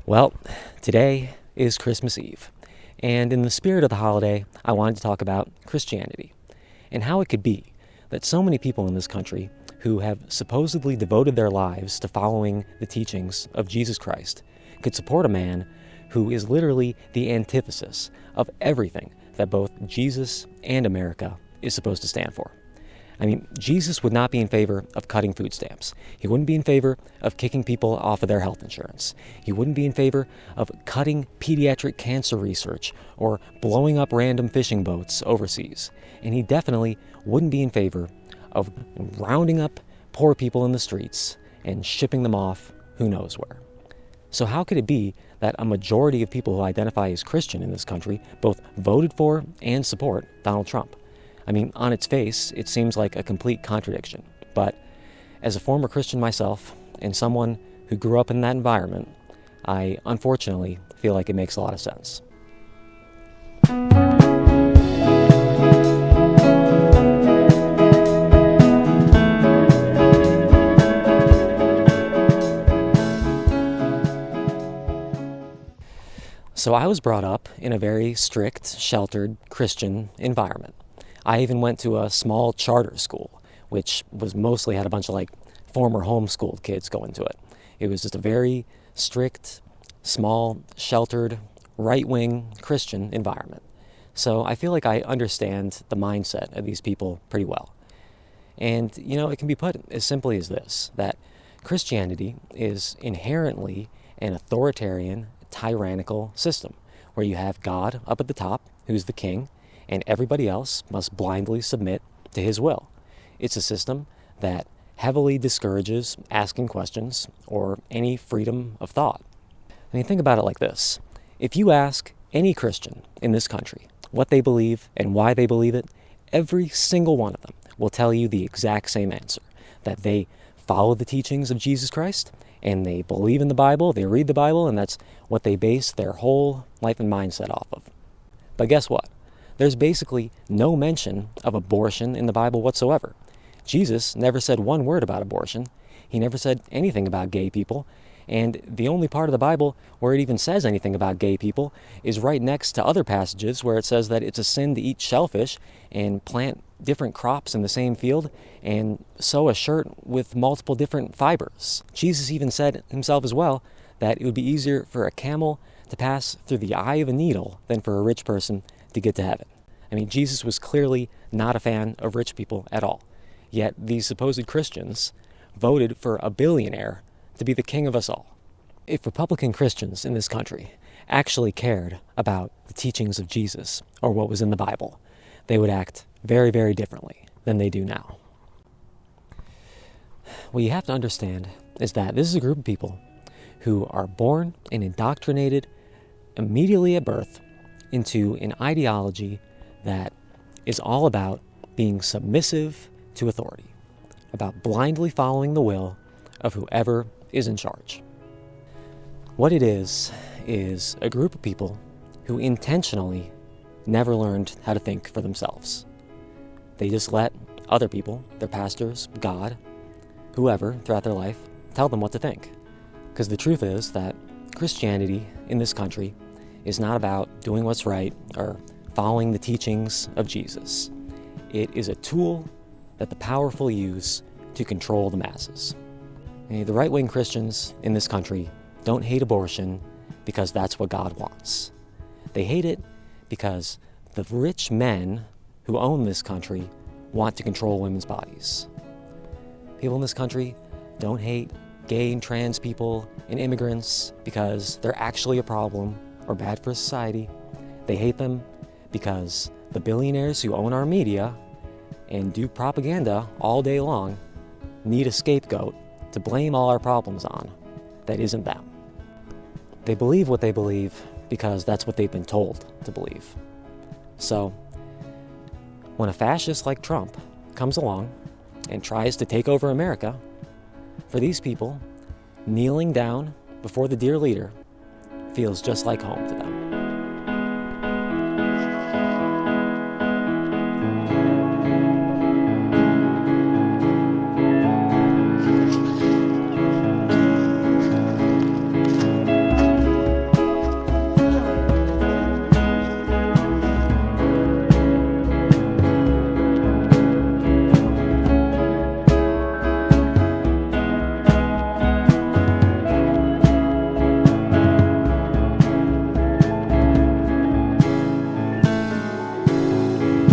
Well, today is Christmas Eve, and in the spirit of the holiday, I wanted to talk about Christianity and how it could be that so many people in this country who have supposedly devoted their lives to following the teachings of Jesus Christ could support a man who is literally the antithesis of everything that both Jesus and America is supposed to stand for. I mean, Jesus would not be in favor of cutting food stamps. He wouldn't be in favor of kicking people off of their health insurance. He wouldn't be in favor of cutting pediatric cancer research or blowing up random fishing boats overseas. And he definitely wouldn't be in favor of rounding up poor people in the streets and shipping them off who knows where. So how could it be that a majority of people who identify as Christian in this country both voted for and support Donald Trump? I mean, on its face, it seems like a complete contradiction. But as a former Christian myself and someone who grew up in that environment, I unfortunately feel like it makes a lot of sense. So I was brought up in a very strict, sheltered Christian environment. I even went to a small charter school, which was mostly had a bunch of former homeschooled kids going to it. It was just a very strict, small, sheltered, right-wing Christian environment. So I feel like I understand the mindset of these people pretty well. And, it can be put as simply as this, that Christianity is inherently an authoritarian, tyrannical system where you have God up at the top, who's the king, and everybody else must blindly submit to his will. It's a system that heavily discourages asking questions or any freedom of thought. I mean, think about it like this. If you ask any Christian in this country what they believe and why they believe it, every single one of them will tell you the exact same answer, that they follow the teachings of Jesus Christ and they believe in the Bible, they read the Bible, and that's what they base their whole life and mindset off of. But guess what? There's basically no mention of abortion in the Bible whatsoever. Jesus never said one word about abortion. He never said anything about gay people. And the only part of the Bible where it even says anything about gay people is right next to other passages where it says that it's a sin to eat shellfish and plant different crops in the same field and sew a shirt with multiple different fibers. Jesus even said himself as well that it would be easier for a camel to pass through the eye of a needle than for a rich person to get to heaven. I mean, Jesus was clearly not a fan of rich people at all. Yet these supposed Christians voted for a billionaire to be the king of us all. If Republican Christians in this country actually cared about the teachings of Jesus or what was in the Bible, they would act very, very differently than they do now. What you have to understand is that this is a group of people who are born and indoctrinated immediately at birth into an ideology that is all about being submissive to authority, about blindly following the will of whoever is in charge. What it is a group of people who intentionally never learned how to think for themselves. They just let other people, their pastors, God, whoever, throughout their life, tell them what to think. Because the truth is that Christianity in this country is not about doing what's right or following the teachings of Jesus. It is a tool that the powerful use to control the masses. The right-wing Christians in this country don't hate abortion because that's what God wants. They hate it because the rich men who own this country want to control women's bodies. People in this country don't hate gay and trans people and immigrants because they're actually a problem or bad for society. They hate them because the billionaires who own our media and do propaganda all day long need a scapegoat to blame all our problems on that isn't them. They believe what they believe because that's what they've been told to believe. So, when a fascist like Trump comes along and tries to take over America, for these people, kneeling down before the dear leader feels just like home to them.